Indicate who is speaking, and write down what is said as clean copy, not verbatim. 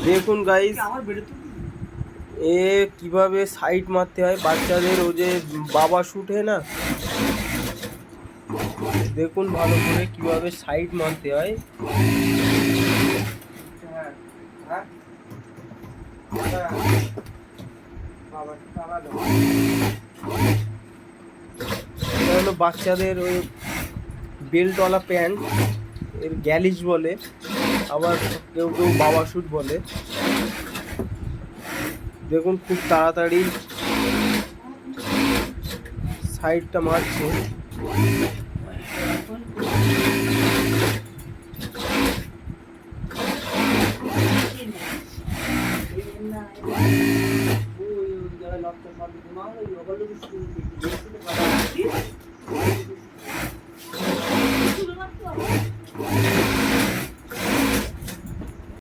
Speaker 1: দেখুন গাইস, এ কিভাবে সাইড মারতে হয় বাচ্চাদের। ও যে বাবা শুট হয় না, দেখুন ভালো করে কিভাবে সাইড মারতে হয়। এটা হলো বাচ্চাদের ওই বেল্টওয়ালা প্যান্ট, এর গ্যালিজ বলে, আবার কেউ কেউ বাবা শুট বলে। দেখুন খুব তাড়াতাড়ি সাইডটা মারছে।